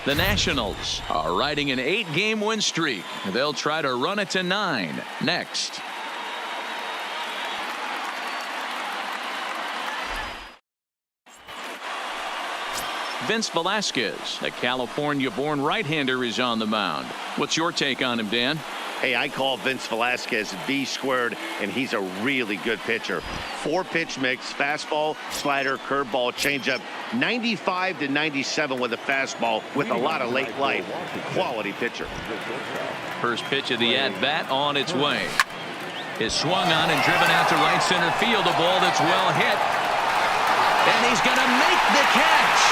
The Nationals are riding an 8-game win streak. They'll try to run it to 9 next. Vince Velasquez, a California-born right-hander, is on the mound. What's your take on him, Dan? Hey, I call Vince Velasquez V squared, and he's a really good pitcher. 4-pitch mix, fastball, slider, curveball, changeup, 95 to 97 with a fastball with a lot of late life. Quality pitcher. First pitch of the at-bat on its way. Is swung on and driven out to right center field. A ball that's well hit. And he's going to make the catch.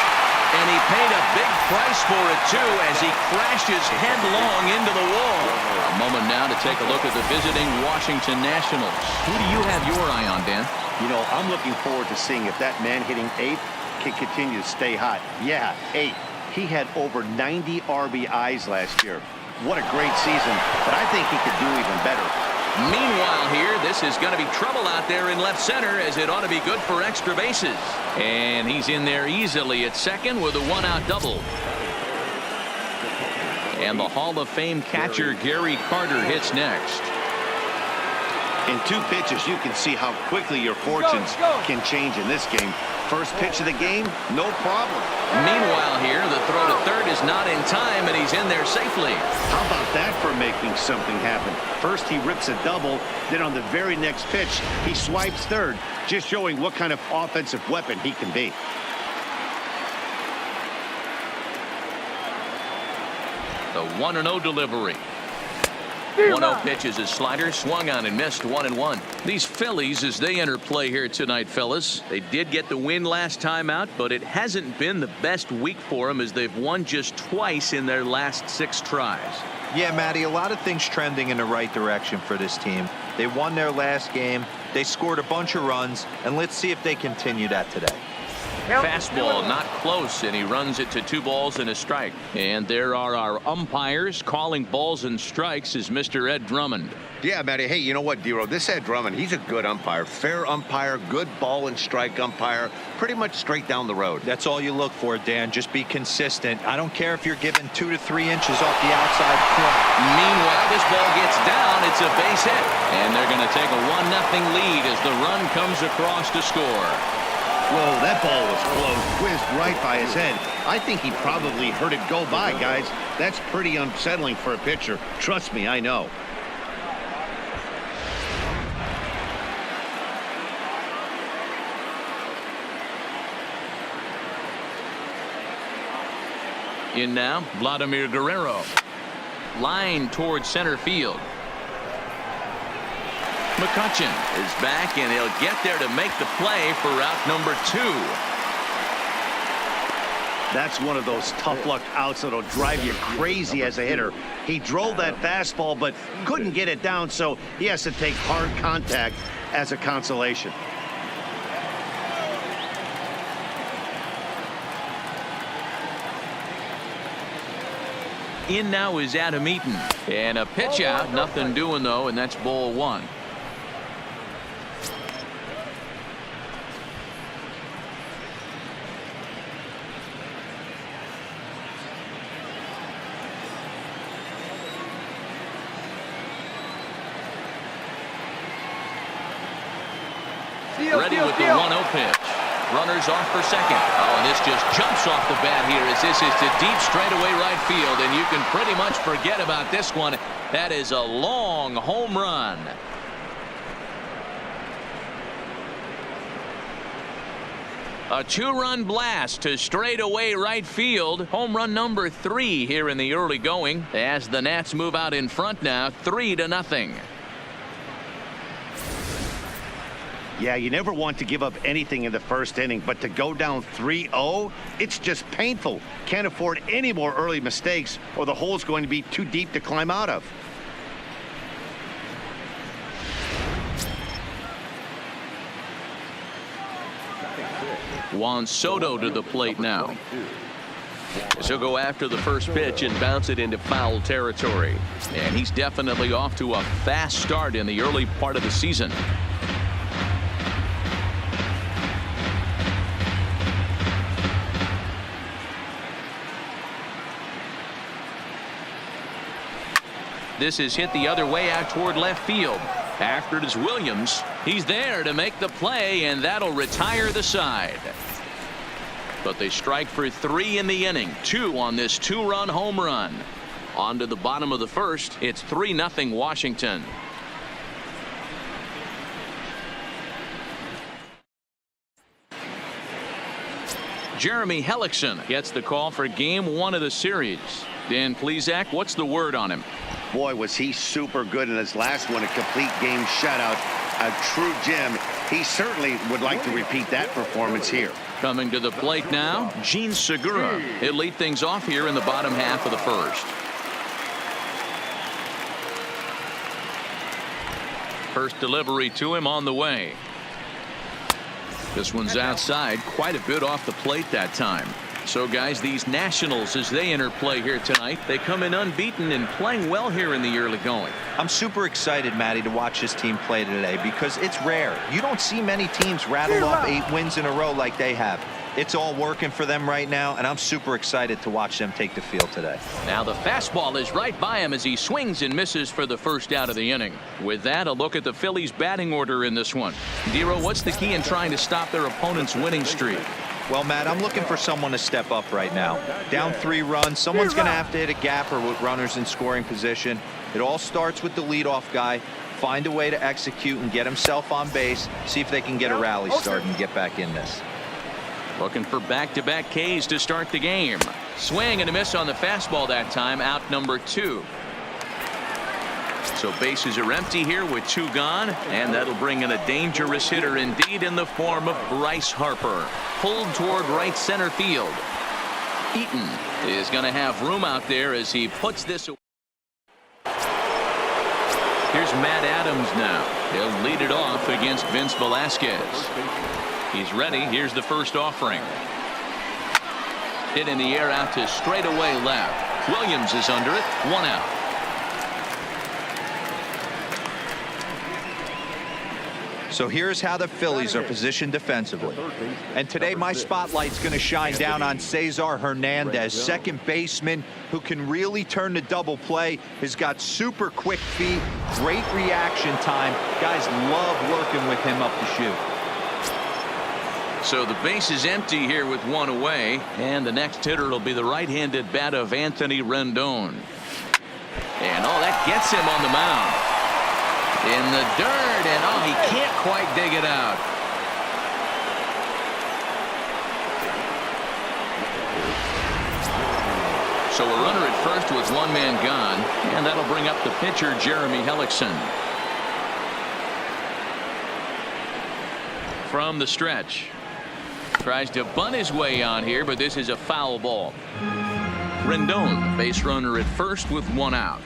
And he paid a big price for it, too, as he crashes headlong into the wall. A moment now to take a look at the visiting Washington Nationals. Who do you have your eye on, Dan? You know, I'm looking forward to seeing if that man hitting 8th can continue to stay hot. Yeah, 8. He had over 90 RBIs last year. What a great season, but I think he could do even better. Meanwhile here, this is going to be trouble out there in left center, as it ought to be good for extra bases. And he's in there easily at second with a 1-out double. And the Hall of Fame catcher Gary Carter hits next. In 2 pitches, you can see how quickly your fortunes can change in this game. First pitch of the game, no problem. Meanwhile here, the throw to third is not in time, and he's in there safely. How about that for making something happen? First he rips a double, then on the very next pitch he swipes third, just showing what kind of offensive weapon he can be. The 1-0 delivery. 1-0 pitch is a slider, swung on and missed. 1-1. These Phillies, as they enter play here tonight, fellas, they did get the win last time out, but it hasn't been the best week for them, as they've won just twice in their last 6 tries. Yeah, Matty, a lot of things trending in the right direction for this team. They won their last game, they scored a bunch of runs, and let's see if they continue that today. Fastball not close, and he runs it to 2 balls and a strike. And there are our umpires calling balls and strikes, is Mr. Ed Drummond. Yeah, Matty. Hey, you know what, Dero? This Ed Drummond, he's a good umpire. Fair umpire, good ball and strike umpire. Pretty much straight down the road. That's all you look for, Dan. Just be consistent. I don't care if you're given 2 to 3 inches off the outside corner. Meanwhile, this ball gets down. It's a base hit. And they're going to take a 1-0 lead as the run comes across to score. Whoa, that ball was close, whizzed right by his head. I think he probably heard it go by, guys. That's pretty unsettling for a pitcher. Trust me, I know. In now, Vladimir Guerrero. Line towards center field. McCutchen is back, and he'll get there to make the play for out number 2. That's one of those tough luck outs that'll drive you crazy as a hitter. He drove that fastball but couldn't get it down, so he has to take hard contact as a consolation. In now is Adam Eaton, and a pitch out, nothing doing though, and that's ball 1. Ready with the 1-0 pitch. Runners off for second. Oh, and this just jumps off the bat here, as this is to deep straightaway right field, and you can pretty much forget about this one. That is a long home run. A 2-run blast to straightaway right field. Home run number 3 here in the early going, as the Nats move out in front now, 3-0. Yeah, you never want to give up anything in the first inning, but to go down 3-0, it's just painful. Can't afford any more early mistakes, or the hole's going to be too deep to climb out of. Juan Soto to the plate now. So go after the first pitch and bounce it into foul territory. And he's definitely off to a fast start in the early part of the season. This is hit the other way out toward left field. After it is Williams. He's there to make the play, and that'll retire the side. But they strike for 3 in the inning. 2 on this 2-run home run. On to the bottom of the first. It's 3-0 Washington. Jeremy Hellickson gets the call for game 1 of the series. Dan Plesac, what's the word on him? Boy, was he super good in his last one, a complete game shutout, a true gem. He certainly would like to repeat that performance here. Coming to the plate now, Gene Segura. He'll lead things off here in the bottom half of the first. First delivery to him on the way. This one's outside, quite a bit off the plate that time. So guys, these Nationals, as they enter play here tonight, they come in unbeaten and playing well here in the early going. I'm super excited, Matty, to watch this team play today because it's rare. You don't see many teams rattle off 8 wins in a row like they have. It's all working for them right now, and I'm super excited to watch them take the field today. Now the fastball is right by him as he swings and misses for the first out of the inning. With that, a look at the Phillies' batting order in this one. Dero, what's the key in trying to stop their opponent's winning streak? Well, Matt, I'm looking for someone to step up right now. Down 3 runs, someone's going to have to hit a gapper with runners in scoring position. It all starts with the leadoff guy. Find a way to execute and get himself on base. See if they can get a rally started and get back in this. Looking for back-to-back Ks to start the game. Swing and a miss on the fastball that time, out number 2. So bases are empty here with 2 gone, and that'll bring in a dangerous hitter indeed in the form of Bryce Harper. Pulled toward right center field. Eaton is going to have room out there as he puts this away. Here's Matt Adams now. He'll lead it off against Vince Velasquez. He's ready. Here's the first offering. Hit in the air out to straightaway left. Williams is under it. 1 out. So here's how the Phillies are positioned defensively. And today my spotlight's going to shine down on Cesar Hernandez, second baseman who can really turn the double play. Has got super quick feet, great reaction time. Guys love working with him up the chute. So the base is empty here with 1 away, and the next hitter will be the right-handed bat of Anthony Rendon. And that gets him on the mound. In the dirt, and he can't quite dig it out. So a runner at first with 1 man gone, and that'll bring up the pitcher Jeremy Hellickson. From the stretch. Tries to bunt his way on here, but this is a foul ball. Rendon, base runner at first with 1 out.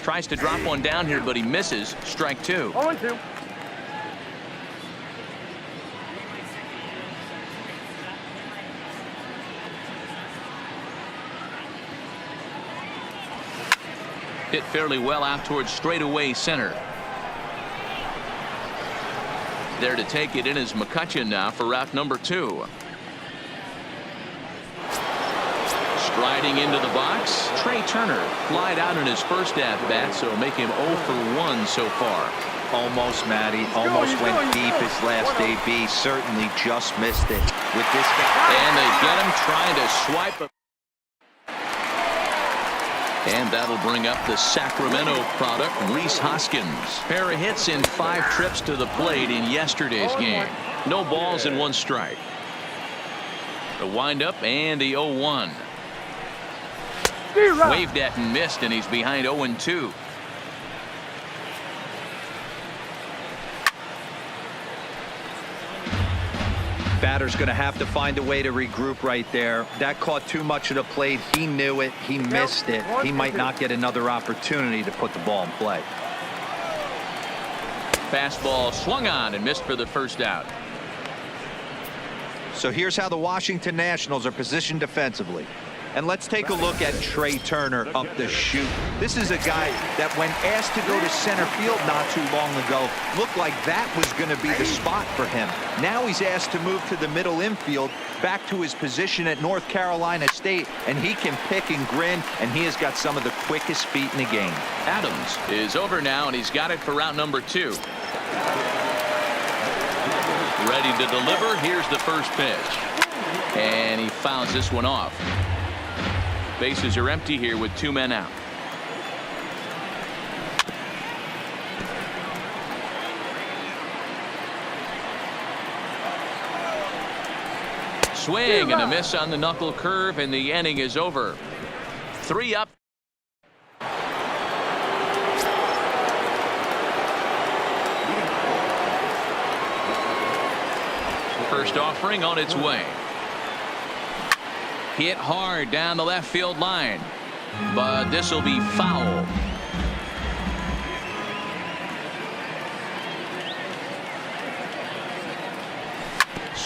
Tries to drop one down here, but he misses. Strike 2. 0-2. Hit fairly well out towards straightaway center. There to take it in is McCutchen now for route number 2. Striding into the box, Trey Turner flied out in his first at-bat, so make him 0 for 1 so far. Almost, Matty. Almost went deep his last AB. Certainly just missed it with this guy. And they get him trying to swipe it. And that'll bring up the Sacramento product, Rhys Hoskins. Pair of hits in 5 trips to the plate in yesterday's game. No balls and 1 strike. The windup and the 0-1. Waved at and missed, and he's behind 0-2. Batter's going to have to find a way to regroup right there. That caught too much of the plate. He knew it. He missed it. He might not get another opportunity to put the ball in play. Fastball swung on and missed for the first out. So here's how the Washington Nationals are positioned defensively. And let's take a look at Trey Turner up the chute. This is a guy that when asked to go to center field not too long ago, looked like that was going to be the spot for him. Now he's asked to move to the middle infield. back to his position at North Carolina State, and he can pick and grin, and he has got some of the quickest feet in the game. Adams is over now, and he's got it for route number 2. Ready to deliver. Here's the first pitch. And he fouls this one off. Bases are empty here with 2 men out. Swing and a miss on the knuckle curve, and the inning is over. 3 up. First offering on its way. Hit hard down the left field line, but this will be foul.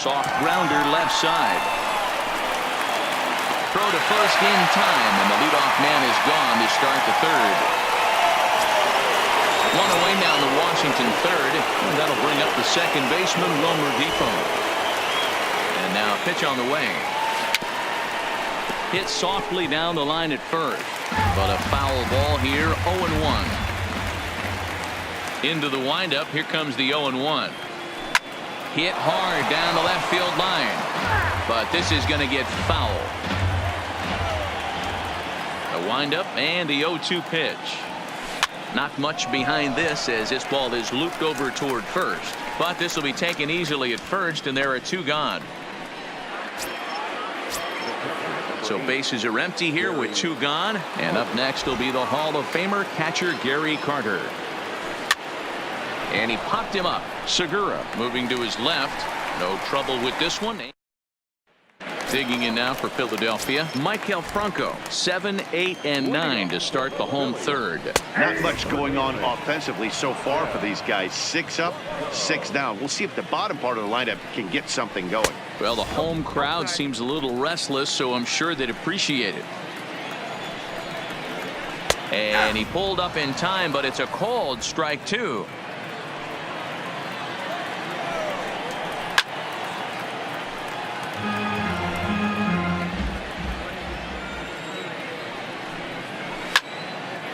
Soft grounder left side. Throw to first in time, and the leadoff man is gone to start the 3rd. 1 away now in the Washington 3rd, and that'll bring up the second baseman, Wilmer Depot. And now pitch on the way. Hit softly down the line at first, but a foul ball here. 0-1. Into the windup. Here comes the 0-1. Hit hard down the left field line, but this is going to get foul. A windup and the 0-2 pitch. Not much behind this as this ball is looped over toward first, but this will be taken easily at first, and there are 2 gone. So bases are empty here with 2 gone, and up next will be the Hall of Famer catcher Gary Carter. And he popped him up. Segura moving to his left. No trouble with this one. Digging in now for Philadelphia, Maikel Franco. 7, 8, and 9 to start the home 3rd. Not much going on offensively so far for these guys. 6 up, 6 down. We'll see if the bottom part of the lineup can get something going. Well, the home crowd seems a little restless, so I'm sure they'd appreciate it. And he pulled up in time, but it's a called strike 2.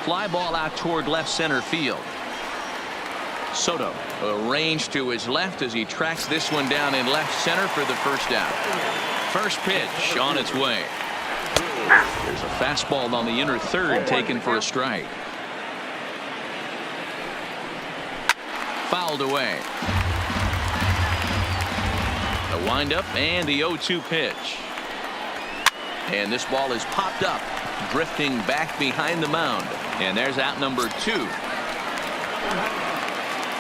Fly ball out toward left center field. Soto arranged to his left as he tracks this one down in left center for the first out. First pitch on its way. There's a fastball on the inner 3rd taken for a strike. Fouled away. The windup and the 0-2 pitch. And this ball is popped up, drifting back behind the mound. And there's out number 2.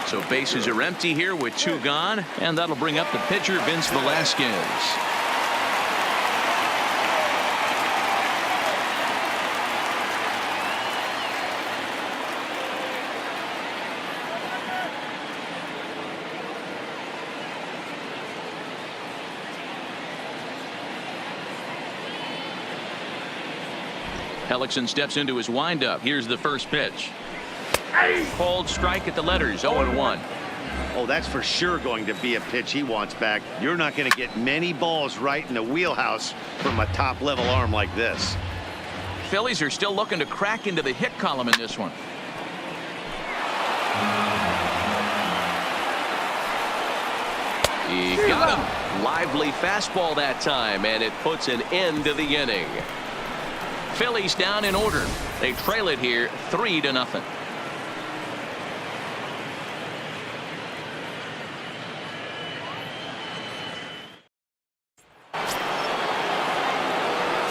So bases are empty here with 2 gone, and that'll bring up the pitcher, Vince Velasquez. Hellickson steps into his windup. Here's the first pitch. Called strike at the letters. 0-1. Oh, that's for sure going to be a pitch he wants back. You're not going to get many balls right in the wheelhouse from a top level arm like this. Phillies are still looking to crack into the hit column in this one. He got him. Lively fastball that time, and it puts an end to the inning. Phillies down in order. They trail it here 3-0.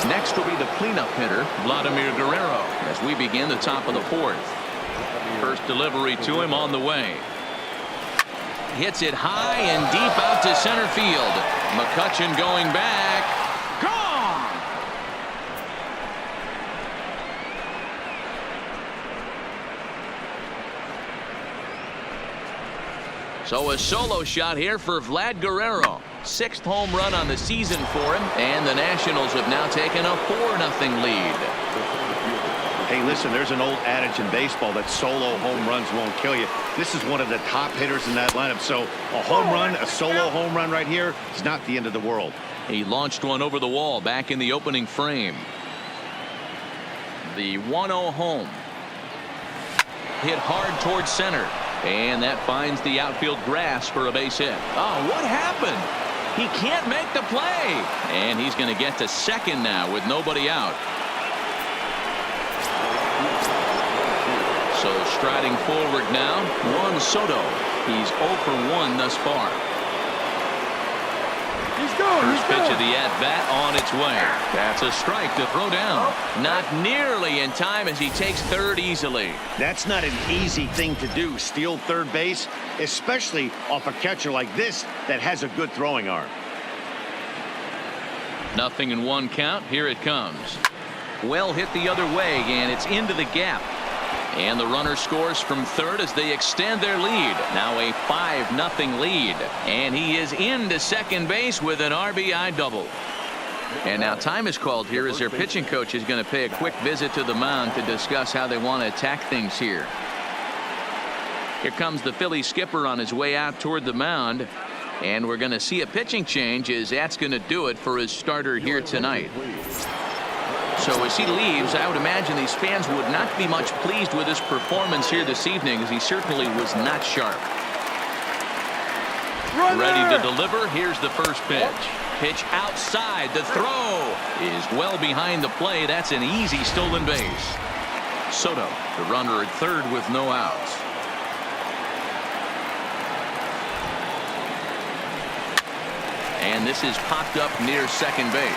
Next will be the cleanup hitter, Vladimir Guerrero, as we begin the top of the 4th. First delivery to him on the way. Hits it high and deep out to center field. McCutchen going back. Gone! So a solo shot here for Vlad Guerrero. 6th home run on the season for him, and the Nationals have now taken a 4-0 lead. Hey, listen, there's an old adage in baseball that solo home runs won't kill you. This is one of the top hitters in that lineup, so a home run, a solo home run right here is not the end of the world. He launched one over the wall back in the opening frame. The 1-0 home. Hit hard towards center. And that finds the outfield grass for a base hit. Oh, what happened? He can't make the play. And he's going to get to second now with nobody out. So striding forward now, Juan Soto. He's 0 for 1 thus far. First pitch of the at-bat on its way. That's a strike to throw down. Not nearly in time as he takes third easily. That's not an easy thing to do, steal third base, especially off a catcher like this that has a good throwing arm. 0-1 count. Here it comes. Well hit the other way, and it's into the gap. And the runner scores from third as they extend their lead. Now a 5-0 lead. And he is into second base with an RBI double. And now time is called here as their pitching coach is going to pay a quick visit to the mound to discuss how they want to attack things here. Here comes the Philly skipper on his way out toward the mound. And we're going to see a pitching change as that's going to do it for his starter here tonight. So as he leaves, I would imagine these fans would not be much pleased with his performance here this evening, as he certainly was not sharp. Ready to deliver. Here's the first pitch. Pitch outside. The throw is well behind the play. That's an easy stolen base. Soto, the runner at third with no outs. And this is popped up near second base.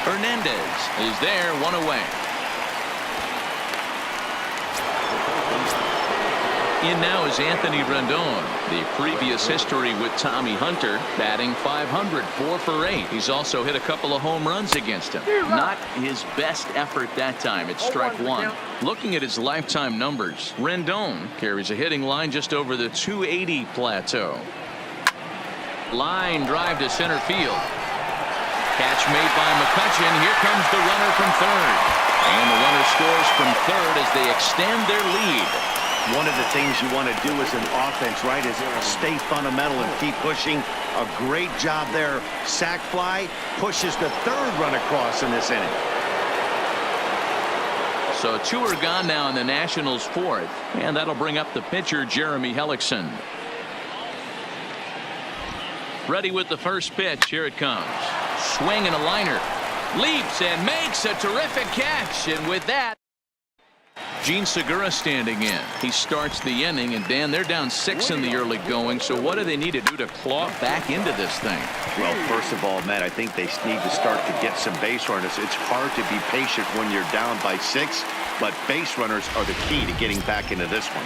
Hernandez is there, one away. In now is Anthony Rendon. The previous history with Tommy Hunter, batting .500, 4 for 8. He's also hit a couple of home runs against him. Not his best effort that time. It's strike one. Looking at his lifetime numbers, Rendon carries a hitting line just over the .280 plateau. Line drive to center field. Catch made by McCutchen. Here comes the runner from third. And the runner scores from third as they extend their lead. One of the things you want to do as an offense, right, is stay fundamental and keep pushing. A great job there. Sac fly pushes the third run across in this inning. So 2 are gone now in the Nationals' fourth. And that'll bring up the pitcher, Jeremy Hellickson. Ready with the first pitch. Here it comes. Swing and a liner. Leaps and makes a terrific catch. And with that, Gene Segura standing in. He starts the inning, and Dan, they're down 6 in the early going. So what do they need to do to claw back into this thing? Well, first of all, Matt, I think they need to start to get some base runners. It's hard to be patient when you're down by 6, but base runners are the key to getting back into this one.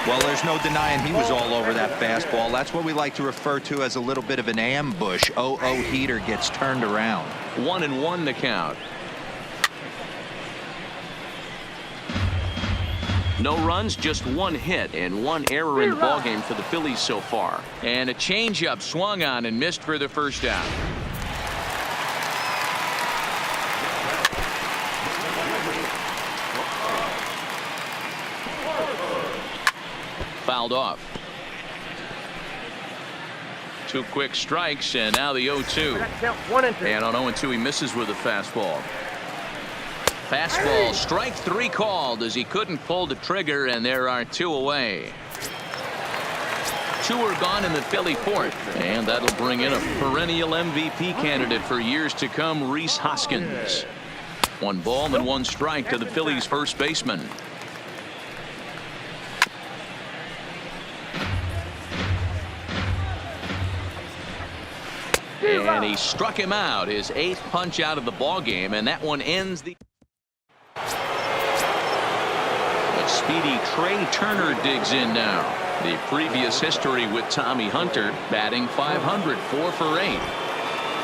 Well, there's no denying he was all over that fastball. That's what we like to refer to as a little bit of an ambush. 0-0 heater gets turned around. 1-1 the count. No runs, just 1 hit and 1 error in the ballgame for the Phillies so far. And a changeup swung on and missed for the first out. Fouled off. 2 quick strikes, and now the 0-2. And on 0-2, he misses with a fastball. Fastball, strike 3 called as he couldn't pull the trigger, and there are 2 away. 2 are gone in the Philly fourth, and that'll bring in a perennial MVP candidate for years to come, Rhys Hoskins. 1 ball and 1 strike to the Phillies' first baseman. And he struck him out, his 8th punch out of the ball game, and that one ends the. But speedy Trey Turner digs in now. The previous history with Tommy Hunter, batting .500, 4 for 8.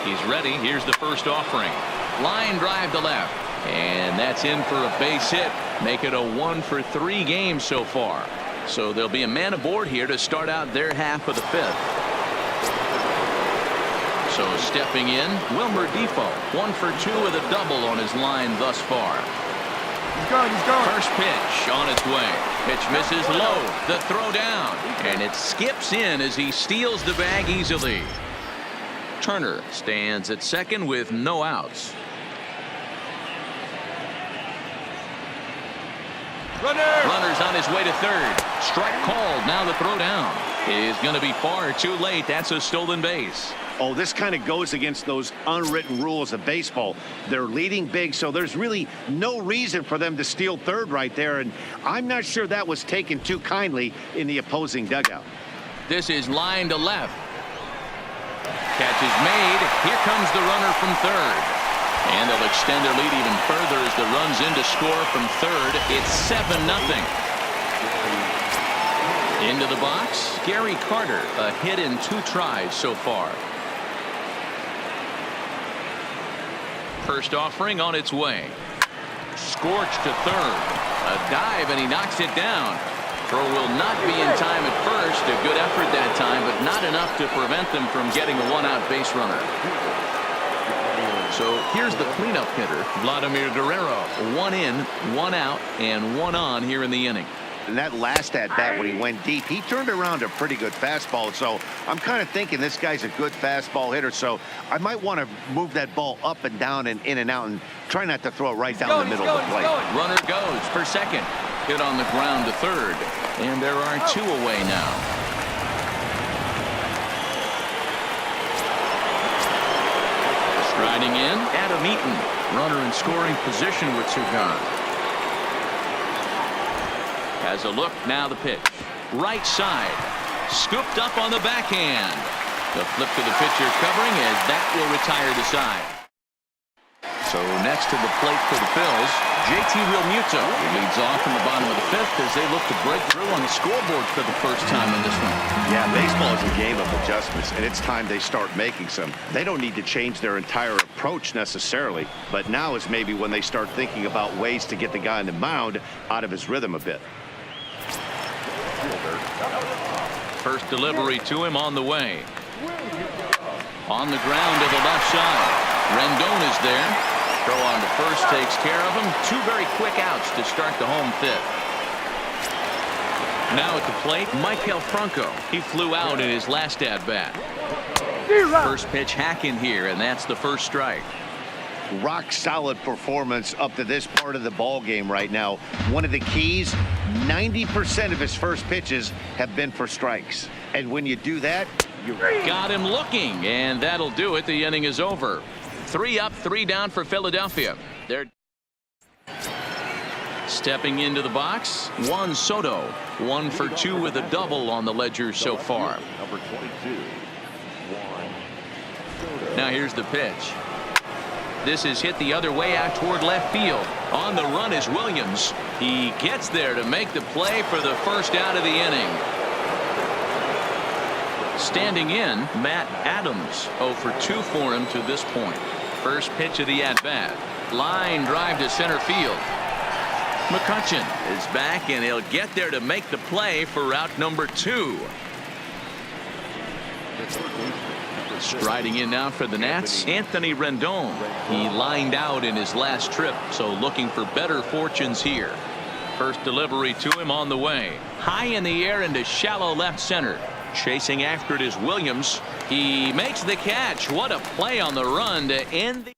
He's ready. Here's the first offering. Line drive to left, and that's in for a base hit. Make it a 1 for 3 game so far. So there'll be a man aboard here to start out their half of the 5th. So stepping in, Wilmer Defoe, 1 for 2 with a double on his line thus far. He's going. First pitch on its way. Pitch misses low. The throw down. And it skips in as he steals the bag easily. Turner stands at second with no outs. Runner's on his way to third. Strike called. Now the throw down is going to be far too late. That's a stolen base. Oh, this kind of goes against those unwritten rules of baseball. They're leading big, so there's really no reason for them to steal third right there, and I'm not sure that was taken too kindly in the opposing dugout. This is line to left. Catch is made. Here comes the runner from third. And they'll extend their lead even further as the run's in to score from third. It's 7-0. Into the box, Gary Carter, a hit in 2 tries so far. First offering on its way. Scorched to third. A dive, and he knocks it down. Throw will not be in time at first. A good effort that time, but not enough to prevent them from getting a one-out base runner. So here's the cleanup hitter, Vladimir Guerrero. 1 in, 1 out, and 1 on here in the inning. And that last at-bat when he went deep, he turned around a pretty good fastball. So I'm kind of thinking this guy's a good fastball hitter. So I might want to move that ball up and down and in and out and try not to throw it right down the middle of the plate. Runner goes for second. Hit on the ground to third. And there are 2 away now. Striding in, Adam Eaton. Runner in scoring position with 2 gone. Has a look, now the pitch. Right side. Scooped up on the backhand. The flip to the pitcher covering as that will retire the side. So next to the plate for the Phils, JT Realmuto leads off in the bottom of the 5th as they look to break through on the scoreboard for the first time in this one. Yeah, baseball is a game of adjustments, and it's time they start making some. They don't need to change their entire approach necessarily, but now is maybe when they start thinking about ways to get the guy on the mound out of his rhythm a bit. First delivery to him on the way. On the ground to the left side. Rendon is there. Throw on to first takes care of him. 2 very quick outs to start the home 5th. Now at the plate, Maikel Franco. He flew out in his last at-bat. First pitch hack in here, and that's the first strike. Rock solid performance up to this part of the ball game right now. One of the keys, 90% of his first pitches have been for strikes. And when you do that, you got him looking, and that'll do it. The inning is over. 3 up, 3 down for Philadelphia. They're stepping into the box. Juan Soto, 1 for 2 with a double on the ledger so far. Number 22. Now here's the pitch. This is hit the other way out toward left field. On the run is Williams. He gets there to make the play for the first out of the inning. Standing in, Matt Adams. 0 for 2 for him to this point. First pitch of the at-bat. Line drive to center field. McCutchen is back, and he'll get there to make the play for out number 2. Striding in now for the Nats, Anthony Rendon. He lined out in his last trip, so looking for better fortunes here. First delivery to him on the way. High in the air into shallow left center. Chasing after it is Williams. He makes the catch. What a play on the run to end the...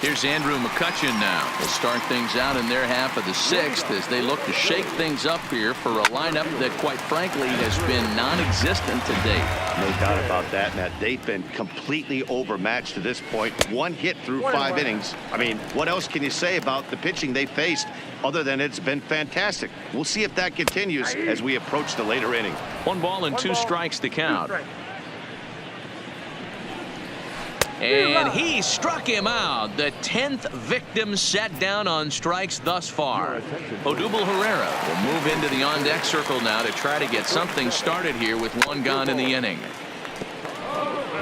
Here's Andrew McCutchen now. They'll start things out in their half of the 6th as they look to shake things up here for a lineup that, quite frankly, has been non-existent to date. No doubt about that, Matt. They've been completely overmatched to this point. 1 hit through 5 innings. I mean, what else can you say about the pitching they faced other than it's been fantastic? We'll see if that continues as we approach the later inning. 1 ball and 2 strikes to count. And he struck him out. The 10th victim set down on strikes thus far. Odubel Herrera will move into the on-deck circle now to try to get something started here with 1 gone in the inning.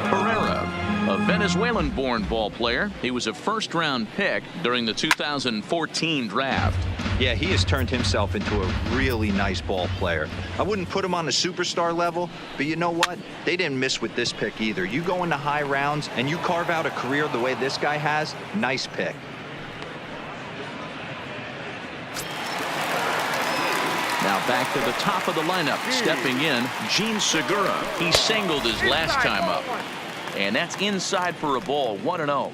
Herrera, a Venezuelan-born ball player. He was a first-round pick during the 2014 draft. Yeah, he has turned himself into a really nice ball player. I wouldn't put him on a superstar level, but you know what? They didn't miss with this pick either. You go into high rounds and you carve out a career the way this guy has, nice pick. Now back to the top of the lineup. Stepping in, Gene Segura. He singled his last time up. And that's inside for a ball, 1-0.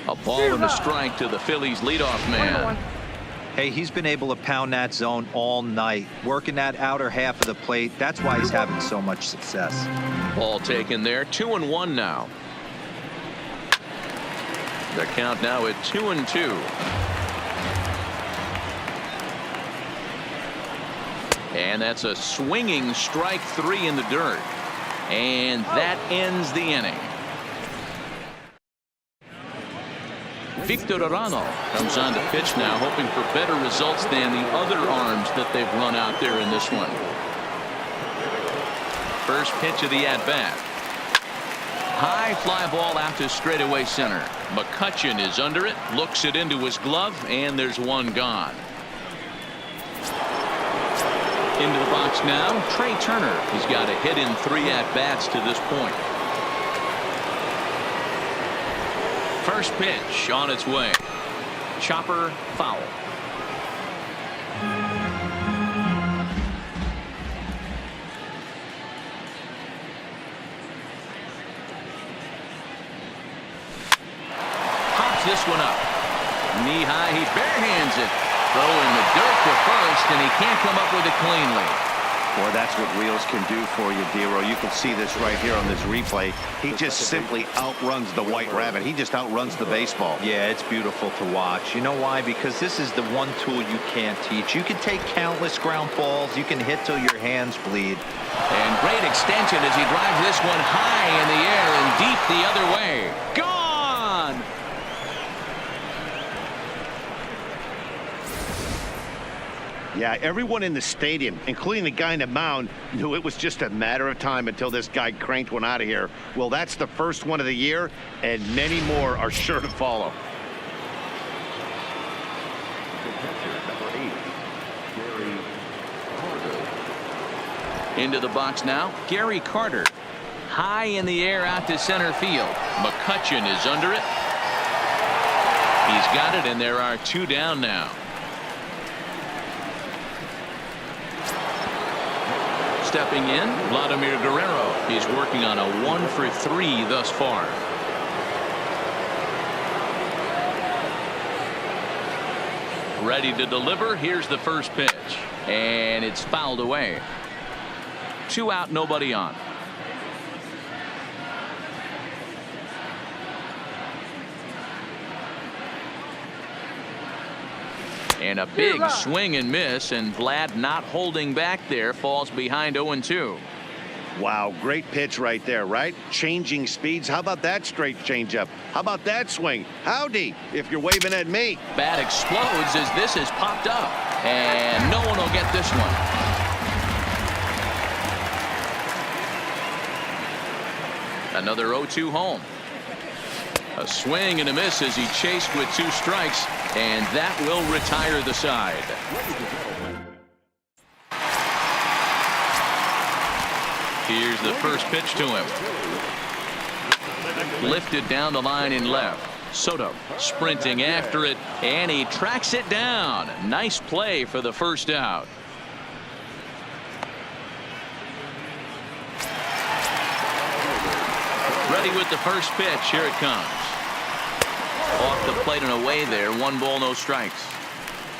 A ball and a strike to the Phillies leadoff man. Hey, he's been able to pound that zone all night, working that outer half of the plate. That's why he's having so much success. Ball taken there, 2-1 now. The count now at 2-2. And that's a swinging strike 3 in the dirt. And that ends the inning. Victor Arano comes on to pitch now, hoping for better results than the other arms that they've run out there in this one. First pitch of the at-bat. High fly ball out to straightaway center. McCutchen is under it, looks it into his glove, and there's one gone. Into the box now, Trey Turner. He's got a hit in 3 at-bats to this point. First pitch on its way. Chopper foul. Pops this one up. Knee high, he barehands it. Throw in the dirt to first, and he can't come up with it cleanly. Boy, that's what wheels can do for you, Dero. You can see this right here on this replay. He just simply outruns the White Rabbit. He just outruns the baseball. Yeah, it's beautiful to watch. You know why? Because this is the one tool you can't teach. You can take countless ground balls. You can hit till your hands bleed. And great extension as he drives this one high in the air and deep the other way. Gone! Yeah, everyone in the stadium, including the guy in the mound, knew it was just a matter of time until this guy cranked one out of here. Well, that's the first one of the year, and many more are sure to follow. Into the box now, Gary Carter. High in the air out to center field. McCutchen is under it. He's got it, and there are 2 down now. Stepping in, Vladimir Guerrero. He's working on a 1-for-3 thus far. Ready to deliver. Here's the first pitch. And it's fouled away. 2 out, nobody on. And a big swing and miss, and Vlad not holding back there, falls behind 0-2. Wow, great pitch right there, right? Changing speeds. How about that straight changeup? How about that swing? Howdy, if you're waving at me. Bat explodes as this has popped up, and no one will get this one. Another 0-2 home. A swing and a miss as he chased with 2 strikes, and that will retire the side. Here's the first pitch to him. Lifted down the line in left. Soto sprinting after it, and he tracks it down. Nice play for the first out. Ready with the first pitch. Here it comes. Off the plate and away there. 1 ball, no strikes.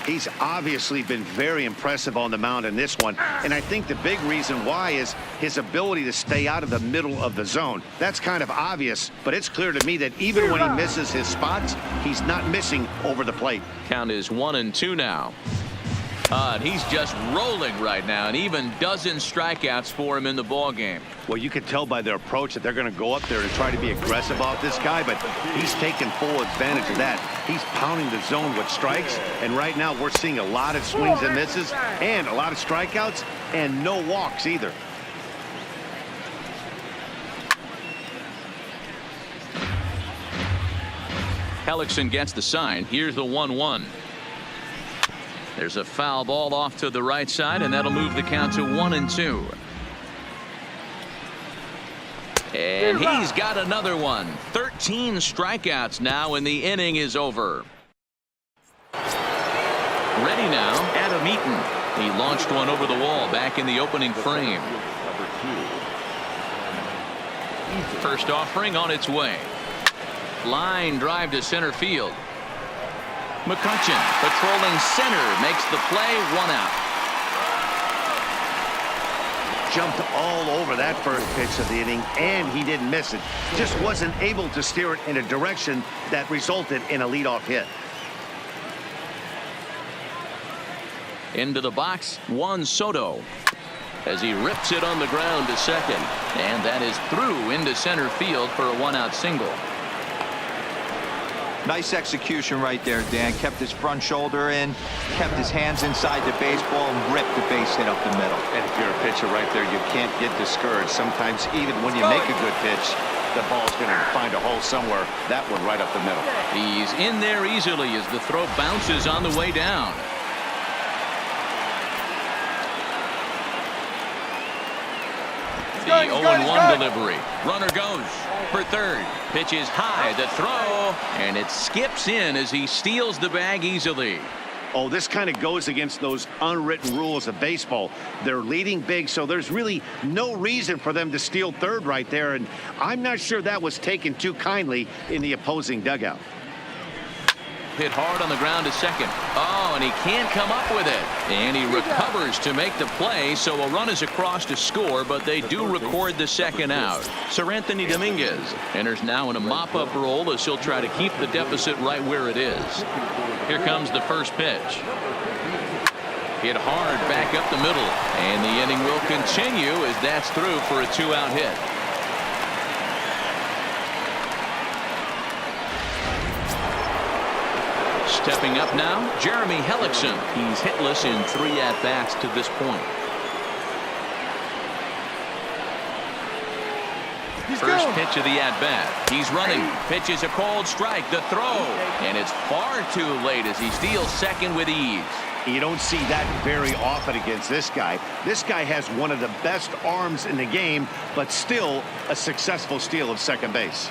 He's obviously been very impressive on the mound in this one, and I think the big reason why is his ability to stay out of the middle of the zone. That's kind of obvious, but it's clear to me that even when he misses his spots, he's not missing over the plate. Count is 1-2 now. And he's just rolling right now, and even dozen strikeouts for him in the ball game. Well, you can tell by their approach that they're going to go up there and try to be aggressive off this guy, but he's taking full advantage of that. He's pounding the zone with strikes, and right now we're seeing a lot of swings and misses and a lot of strikeouts and no walks either. Hellickson gets the sign. Here's the 1-1. There's a foul ball off to the right side, and that'll move the count to 1-2. And he's got another one. 13 strikeouts now, and the inning is over. Ready now, Adam Eaton. He launched one over the wall back in the opening frame. First offering on its way. Line drive to center field. McCutchen patrolling center makes the play, 1 out. Jumped all over that first pitch of the inning, and he didn't miss it. Just wasn't able to steer it in a direction that resulted in a leadoff hit. Into the box, Juan Soto, as he rips it on the ground to second, and that is through into center field for a 1-out single. Nice execution right there, Dan. Kept his front shoulder in, kept his hands inside the baseball, and ripped the base hit up the middle. And if you're a pitcher right there, you can't get discouraged. Sometimes even when you make a good pitch, the ball's going to find a hole somewhere. That one right up the middle. He's in there easily as the throw bounces on the way down. The 0-1 delivery. Runner goes for third. Pitch is high. The throw, and it skips in as he steals the bag easily. Oh, this kind of goes against those unwritten rules of baseball. They're leading big, so there's really no reason for them to steal third right there, and I'm not sure that was taken too kindly in the opposing dugout. Hit hard on the ground to second. Oh, and he can't come up with it. And he recovers to make the play, so a run is across to score, but they do record the second out. Sir Anthony Dominguez enters now in a mop-up role as he'll try to keep the deficit right where it is. Here comes the first pitch. Hit hard back up the middle, and the inning will continue as that's through for a 2-out hit. Stepping up now, Jeremy Hellickson. He's hitless in 3 at-bats to this point. First pitch of the at-bat. He's running. Pitch is a called strike. The throw. And it's far too late as he steals second with ease. You don't see that very often against this guy. This guy has one of the best arms in the game, but still a successful steal of second base.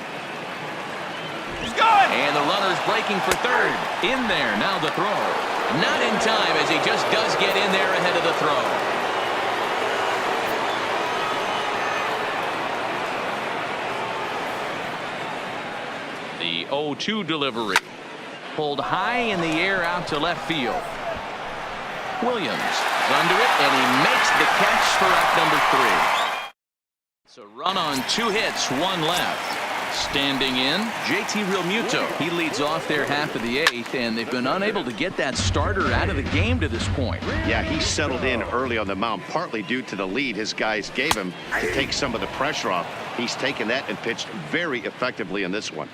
And the runner's breaking for third. In there, now the throw. Not in time as he just does get in there ahead of the throw. The 0-2 delivery. Pulled high in the air out to left field. Williams is under it, and he makes the catch for out number 3. It's a run on 2 hits, 1 left. Standing in, JT Realmuto. He leads off their half of the 8th, and they've been unable to get that starter out of the game to this point. Yeah, he settled in early on the mound, partly due to the lead his guys gave him to take some of the pressure off. He's taken that and pitched very effectively in this one.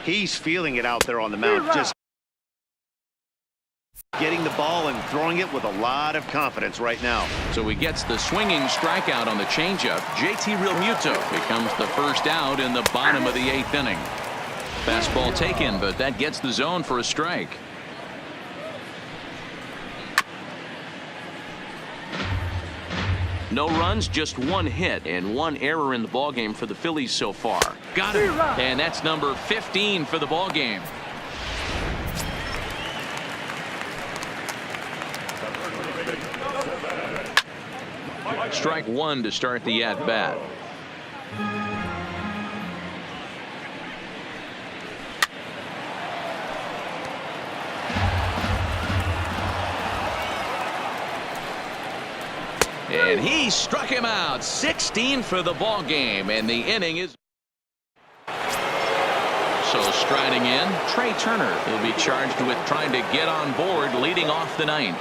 He's feeling it out there on the mound, just getting the ball and throwing it with a lot of confidence right now. So he gets the swinging strikeout on the changeup. JT Realmuto becomes the first out in the bottom of the 8th inning. Fastball taken, but that gets the zone for a strike. No runs, just 1 hit and 1 error in the ballgame for the Phillies so far. Got him. And that's number 15 for the ballgame. Strike 1 to start the at-bat. And he struck him out. 16 for the ball game, and the inning is. So striding in, Trey Turner will be charged with trying to get on board leading off the 9th.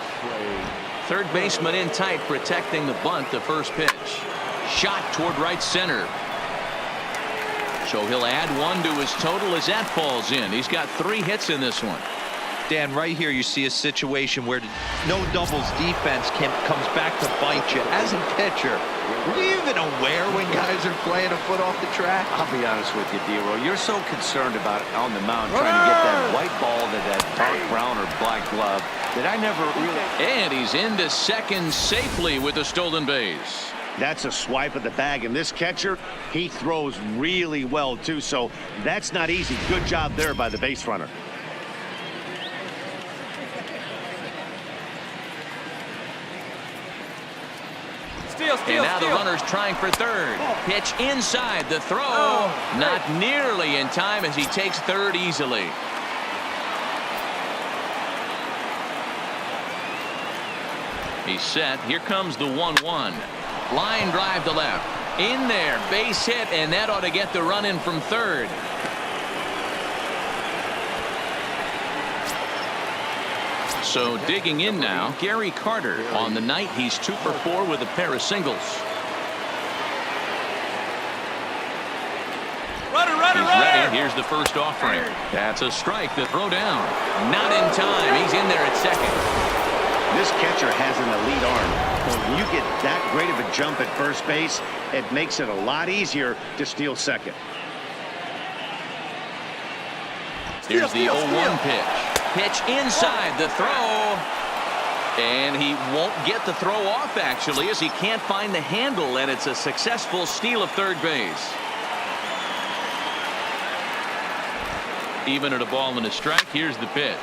Third baseman in tight, protecting the bunt. The first pitch. Shot toward right center. So he'll add 1 to his total as that falls in. He's got 3 hits in this one. Dan, right here you see a situation where no doubles defense comes back to bite you. As a pitcher, were you even aware when guys are playing a foot off the track? I'll be honest with you, D-Roll. You're so concerned about on the mound trying to get that white ball to that dark brown or black glove that I never really. And he's into second safely with a stolen base. That's a swipe of the bag, and this catcher, he throws really well too, so that's not easy. Good job there by the base runner. Steal. And now the runner's trying for third. Pitch inside, the throw. Not nearly in time as he takes third easily. He's set. Here comes the 1-1. Line drive to left. In there, base hit, and that ought to get the run in from third. So digging in now, Gary Carter. On the night, he's 2 for 4 with a pair of singles. He's ready. Here's the first offering. That's a strike. The throw down. Not in time. He's in there at second. This catcher has an elite arm. When you get that great of a jump at first base, it makes it a lot easier to steal second. Here's the 0-1 pitch. Pitch inside, the throw. And he won't get the throw off, actually, as he can't find the handle, and it's a successful steal of third base. Even at a ball and a strike, here's the pitch.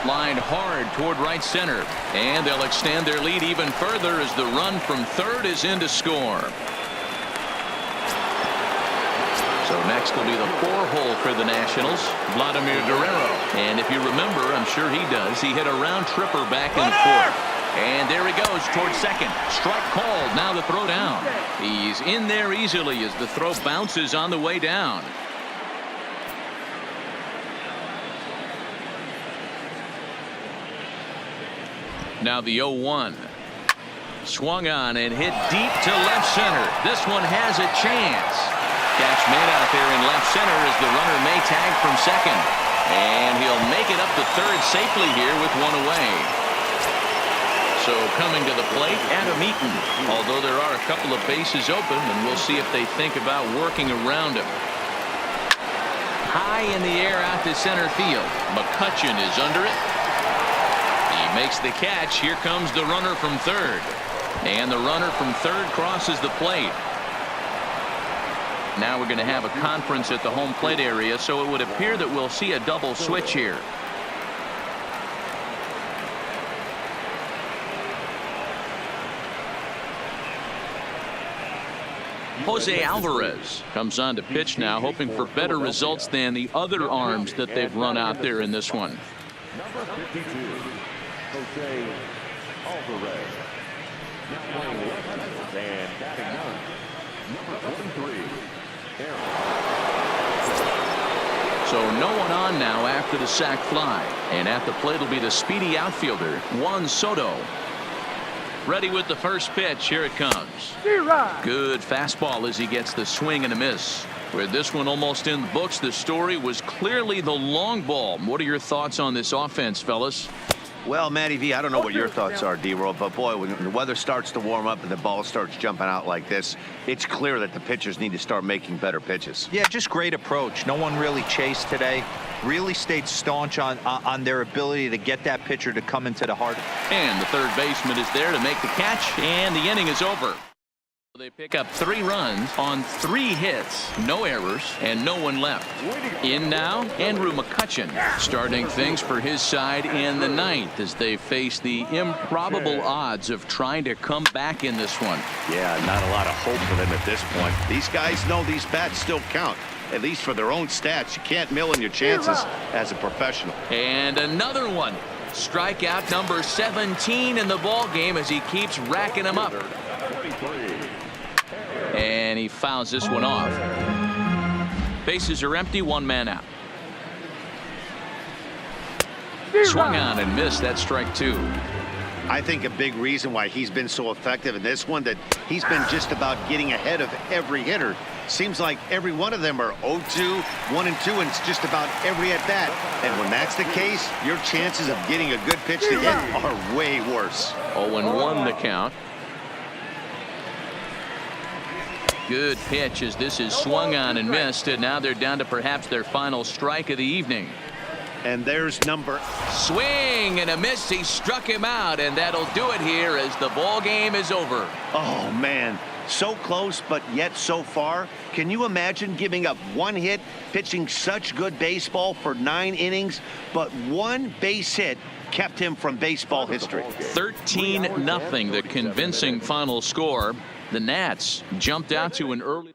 Lined hard toward right center. And they'll extend their lead even further as the run from third is in to score. So next will be the 4-hole for the Nationals, Vladimir Guerrero. And if you remember, I'm sure he does, he hit a round tripper back in the fourth. And there he goes towards second. Strike called. Now the throw down. He's in there easily as the throw bounces on the way down. Now the 0-1. Swung on and hit deep to left center. This one has a chance. Catch made out there in left center as the runner may tag from second. And he'll make it up to third safely here with one away. So coming to the plate, Adam Eaton. Although there are a couple of bases open, and we'll see if they think about working around him. High in the air out to center field. McCutchen is under it. Makes the catch. Here comes the runner from third. And the runner from third crosses the plate. Now we're going to have a conference at the home plate area, so it would appear that we'll see a double switch here. Jose Alvarez comes on to pitch now, hoping for better results than the other arms that they've run out there in this one. Number 52. Jose Alvarez. Now playing left and batting ninth. Number 23. So no one on now after the sac fly. And at the plate will be the speedy outfielder, Juan Soto. Ready with the first pitch. Here it comes. Good fastball as he gets the swing and a miss. With this one almost in the books, the story was clearly the long ball. What are your thoughts on this offense, fellas? Well, Matty V, I don't know what your thoughts are, D-Roll, but boy, when the weather starts to warm up and the ball starts jumping out like this, it's clear that the pitchers need to start making better pitches. Yeah, just great approach. No one really chased today. Really stayed staunch on their ability to get that pitcher to come into the heart. And the third baseman is there to make the catch, and the inning is over. They pick up 3 runs on 3 hits, no errors, and no one left. In now, Andrew McCutchen starting things for his side in the 9th as they face the improbable odds of trying to come back in this one. Yeah, not a lot of hope for them at this point. These guys know these bats still count, at least for their own stats. You can't mill in your chances as a professional. And another one. Strikeout number 17 in the ball game as he keeps racking them up. And he fouls this one off. Bases are empty, 1 man out. Swung on and missed. That strike 2. I think a big reason why he's been so effective in this one, that he's been just about getting ahead of every hitter. Seems like every one of them are 0-2, 1-2, and it's just about every at bat. And when that's the case, your chances of getting a good pitch to hit are way worse. 0-1 the count. Good pitch as this is swung on and missed, and now they're down to perhaps their final strike of the evening. And there's number. Swing and a miss. He struck him out, and that'll do it here as the ball game is over. Oh, man, So close, but yet so far. Can you imagine giving up one hit, pitching such good baseball for 9 innings, but one base hit kept him from baseball history? 13-0, the convincing final score. The Nats jumped out to an early